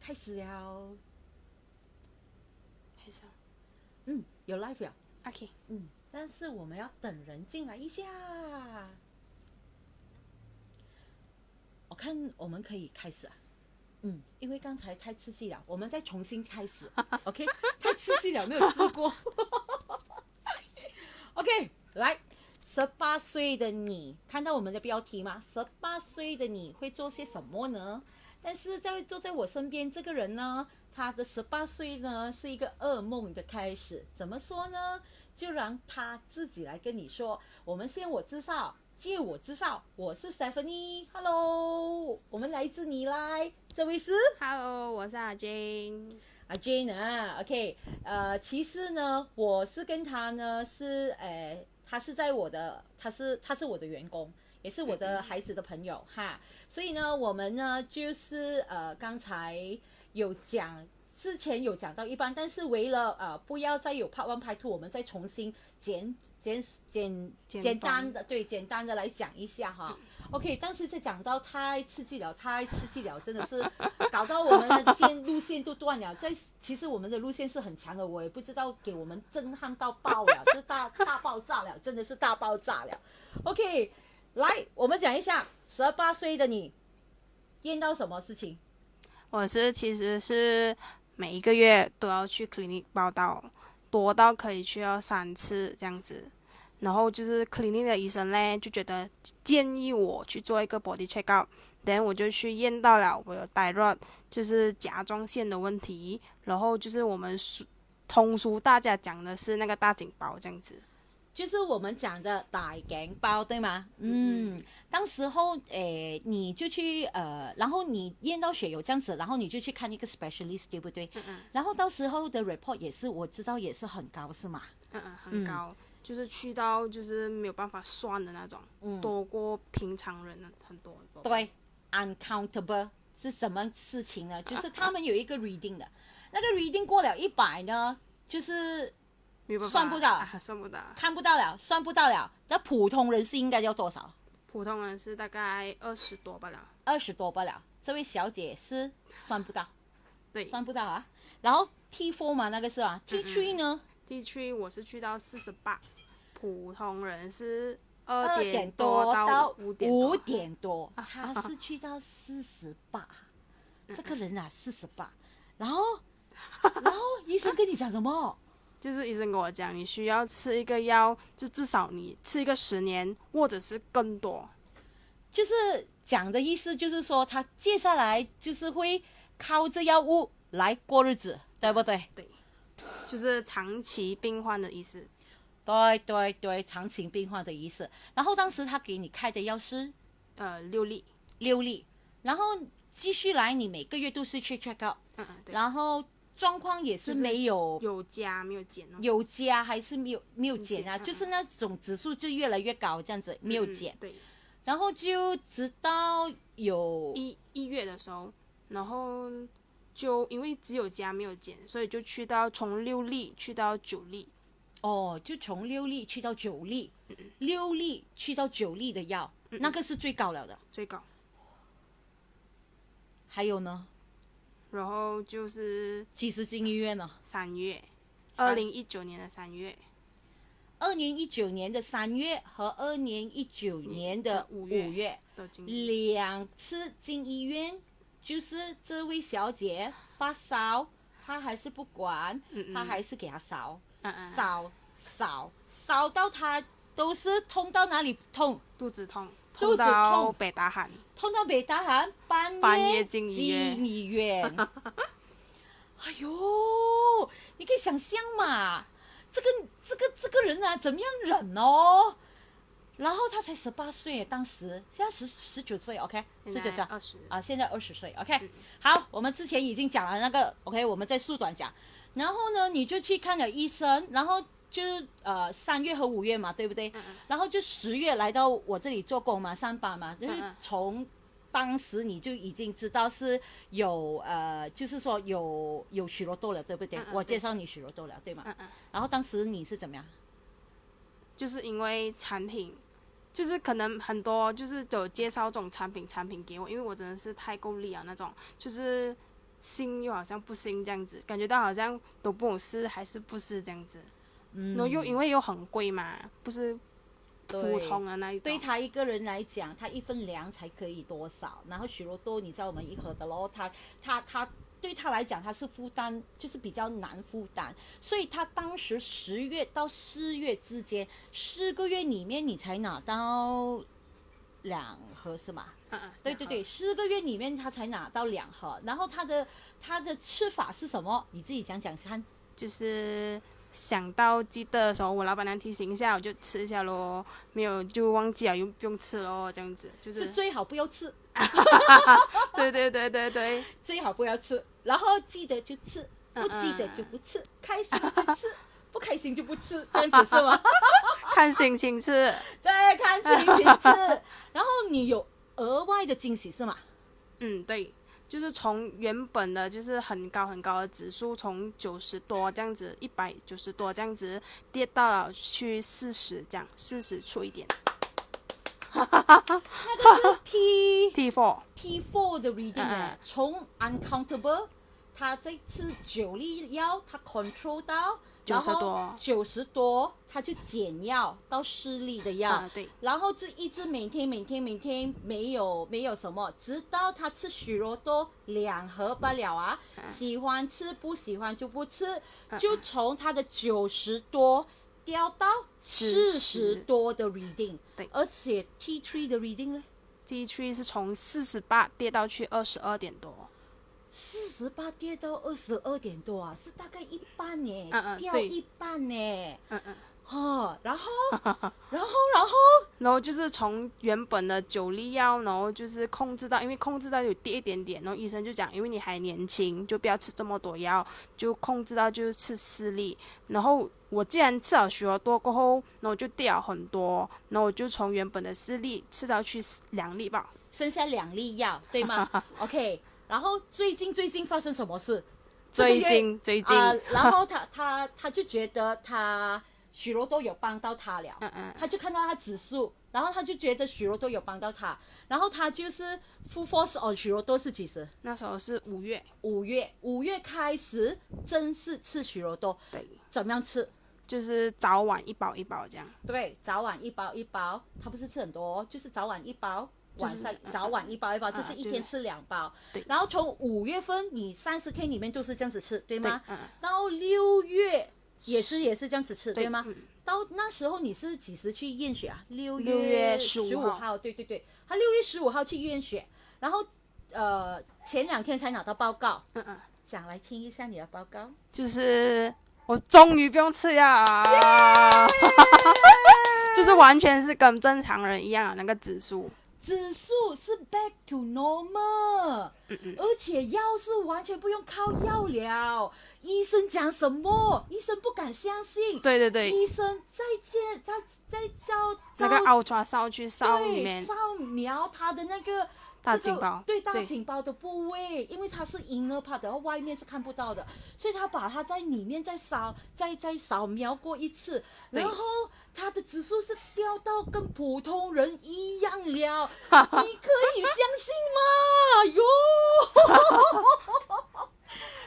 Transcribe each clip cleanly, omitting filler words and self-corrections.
开始了。开始了。有 live 了。OK。但是我们要等人进来一下。我看我们可以开始啊。因为刚才太刺激了，我们再重新开始。OK， 太刺激了，没有试过。OK， 来，18岁的你，看到我们的标题吗？18岁的你会做些什么呢？但是坐在我身边这个人呢，他的18岁呢是一个噩梦的开始。怎么说呢？就让他自己来跟你说。我们先我介绍。借我介绍，我是 Stephanie。Hello， 我们来自你来，这位是 Hello， 我是阿 Jane。阿 Jane 啊 ，OK， 其实呢，我是跟他呢是，他是我的员工，也是我的孩子的朋友哈。所以呢，我们呢就是刚才之前有讲到一半，但是为了不要再有 Part 1 Part 2，我们再重新简单的来讲一下哈。OK， 当时在讲到太刺激了，真的是搞到我们的路线都断了。其实我们的路线是很强的，我也不知道给我们震撼到爆了，这大爆炸了，真的是大爆炸了。OK， 来，我们讲一下18岁的你验到什么事情？其实是每一个月都要去 clinic 报到，多到可以去到3次这样子。然后就是 clinic 的医生呢，就觉得建议我去做一个 body check up， 然后我就去验到了我有 thyroid， 就是甲状腺的问题。然后就是我们通俗大家讲的是那个大颈包这样子。就是我们讲的大颈包，对吗？当时候你就去然后你验到血有这样子，然后你就去看一个 specialist， 对不对？然后到时候的 report 也是我知道也是很高，是吗？很高，就是去到就是没有办法算的那种，多过平常人很多。对 ，uncountable 是什么事情呢？就是他们有一个 reading 的，那个 reading 过了100呢，就是算不到，看不到了，算不到了。那普通人是应该要多少？普通人是大概20多罢了。20多罢了。这位小姐是算不到，对，算不到啊。然后 T4 嘛，那个是吧？T3 呢？T3 我是去到48，普通人是2点多到5点多，他是去到48。这个人啊，48。然后医生跟你讲什么？就是医生跟我讲，你需要吃一个药，就至少你吃一个10年，或者是更多。就是讲的意思，就是说他接下来就是会靠着药物来过日子，对不对？对，就是长期病患的意思。对，长期病患的意思。然后当时他给你开的药是6粒，然后继续来，你每个月都是去 check out，对。然后状况也是没有、就是、有加没有减哦，有加还是没有减啊？就是那种指数就越来越高，这样子没有减。对。然后就直到有1月的时候，然后就因为只有加没有减，所以就从6粒去到9粒。哦，就从6粒去到9粒，6粒去到9粒的药，那个是最高了的。最高。还有呢？然后就是几时进医院呢？3月，2019年的3月。2019年的3月和2019年的5月，2次进医院。就是这位小姐发烧，她还是不管，她还是给她烧，烧到她都是痛到哪里痛？肚子痛到北大喊，半夜进医院。哎呦，你可以想象嘛，这个人啊，怎么样忍哦？然后他才18岁，当时现在19岁 ，OK， 19岁20啊，现在20岁 ，OK。好，我们之前已经讲了那个 ，OK， 我们再缩短讲。然后呢，你就去看了医生，然后就3月和5月嘛，对不对？然后就10月来到我这里做工嘛，上班嘛，就是从当时你就已经知道是有就是说有许罗豆了，对不对？我介绍你许罗豆了，对吗？然后当时你是怎么样？就是因为产品。就是可能很多就是有介绍这种产品给我，因为我真的是太够力了那种，就是信又好像不信这样子，感觉到好像都不懂是还是不是这样子。然后又因为又很贵嘛，不是普通的那一种。对他一个人来讲，他一份粮才可以多少？然后许多多，你知道我们一盒的咯，他对他来讲，他是负担，就是比较难负担，所以他当时10月到4月之间，4个月里面你才拿到2盒是吗？对对对，4个月里面他才拿到2盒，然后他的吃法是什么？你自己讲讲看。就是想到记得的时候，我老板娘提醒一下，我就吃一下咯，没有就忘记了，又不用吃咯，这样子就是最好不要吃。对对对对对，最好不要吃，然后记得就吃，不记得就不吃，开心就吃，不开心就不吃，这样子是吗？看心情吃。对，看心情吃。然后你有额外的惊喜是吗？对，就是从原本的就是很高很高的指数，从90多这样子，190多这样子跌到了去40这样，40出一点。那个是 T4 的 reading 从 uncountable， 他这次9粒药他 control 到90多，他就减药到4粒的药，对，然后就一直每天没有什么，直到他吃许多多2盒罢了啊，喜欢吃不喜欢就不吃，就从他的90多。掉到40多的 reading， 对，而且 T3 的 reading 呢 ？T3 是从48跌到去22点多，48跌到22点多啊，是大概一半呢，掉一半呢，然后就是从原本的9粒药，然后就是控制到，因为控制到有跌一点点，然后医生就讲，因为你还年轻，就不要吃这么多药，就控制到就是吃4粒。然后我既然吃了许多过后，然后就跌了很多，然后我就从原本的4粒吃到去2粒吧，剩下2粒药，对吗？OK， 然后最近发生什么事？最近然后他就觉得他许多都有帮到他了，他就看到他指数，然后他就觉得许多都有帮到他，然后他就是 full force on 许多都是几时？那时候是5月开始正式吃许多多，对，怎么样吃？就是早晚一包一包这样。对，早晚一包一包，他不是吃很多，就是早晚一包。晚上早晚一包一包，就是一天吃2包。然后从5月份，你30天里面都是这样子吃，对吗？到6月也是这样子吃，对吗？到那时候你是几时去验血啊？6月15号，对对对，他6月15号去验血，然后前2天才拿到报告。讲来听一下你的报告。就是我终于不用吃药啊，就是完全是跟正常人一样的那个指数是 back to normal，而且药是完全不用靠药了。医生讲什么，医生不敢相信。对对对，医生在照那个 ultrasound 去扫里面，扫描他的那个大颈包，对大颈包的部位，因为它是 inner part， 然后外面是看不到的，所以他把它在里面再扫描过一次，然后他的指数是掉到跟普通人一样了，你可以相信吗？哟，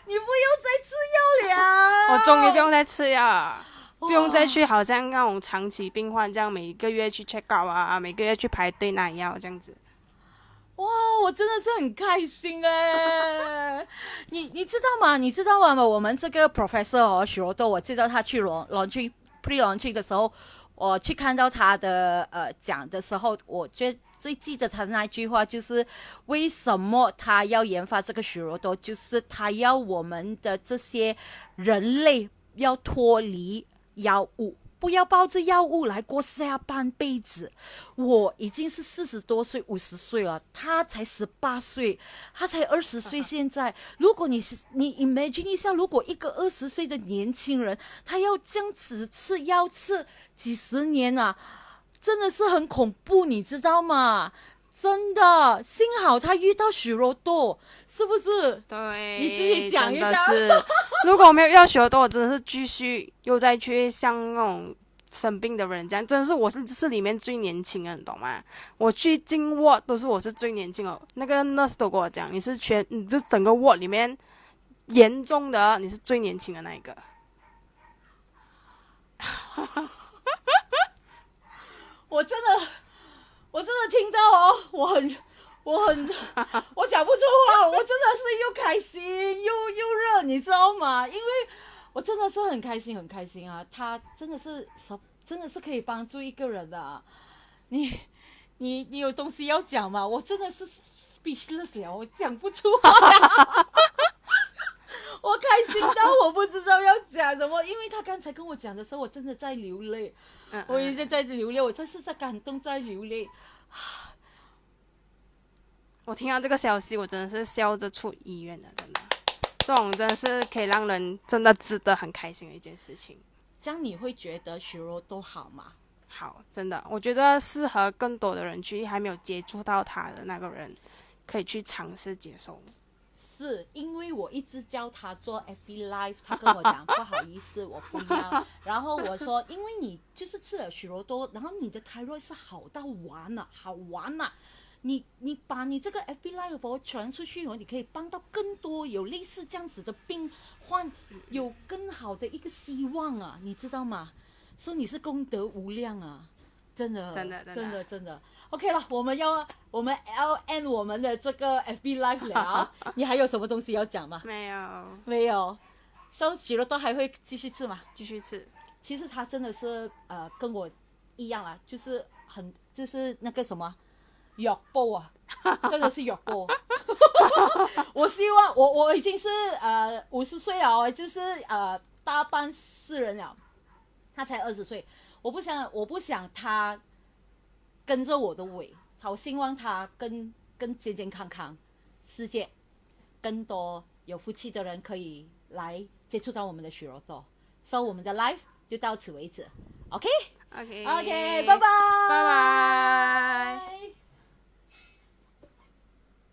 你不用再吃药了，我终于不用再吃药了。不用再去好像那种长期病患这样每个月去 check out 啊，每个月去排队拿药这样子。哇，我真的是很开心哎！你知道吗？你知道吗？我们这个 professor 许罗多，我知道他去 pre-launching 的时候，我去看到他的讲的时候，我最记得他的那句话就是为什么他要研发这个许罗多，就是他要我们的这些人类要脱离药物，不要抱着药物来过下半辈子。我已经是40多岁50岁了，他才18岁，他才20岁。现在如果你 imagine 一下，如果一个20岁的年轻人他要这样子吃药吃几十年啊，真的是很恐怖，你知道吗？真的，幸好他遇到许罗多，是不是？对，你自己讲一下。真的是，如果我没有遇到许罗多，我真的是继续又再去像那种生病的人这样，真的是我是里面最年轻的，你懂吗？我去进 ward 都是我是最年轻的，那个 nurse 都跟我讲，你这整个 ward 里面严重的你是最年轻的那一个。我真的听到哦，我讲不出话，我真的是又开心又热，你知道吗？因为我真的是很开心啊，他真的是可以帮助一个人的啊。你有东西要讲吗？我真的是 speechless 了，我讲不出话呀。我开心到我不知道要讲什么，因为他刚才跟我讲的时候，我真的在流泪，我已经在流泪，我真是在感动，在流泪。我听到这个消息，我真的是笑着出医院的，真的，这种真的是可以让人真的值得很开心的一件事情。这样你会觉得血肉都好吗？好，真的，我觉得适合更多的人去，还没有接触到他的那个人，可以去尝试接受。是因为我一直叫他做 FB Live， 他跟我讲不好意思，我不要。然后我说，因为你就是吃了许多多，然后你的 thyroid 是好到完了，好玩了。你把你这个 FB Live 传出去，你可以帮到更多有类似这样子的病患，有更好的一个希望啊，你知道吗？所以你是功德无量啊，真的 OK 了，我们要 end 我们的这个 FB Live 了。你还有什么东西要讲吗？没有。So 许多都还会继续吃吗？继续吃。其实他真的是跟我一样啊，就是那个什么药煲啊，真的是药煲。我希望我已经是50岁了，就是大半世人了，他才20岁，我不想他跟着我的尾，我希望他更健健康康，世界更多有福气的人可以来接触到我们的许多多。所以我们的 live 就到此为止。OK， 拜拜。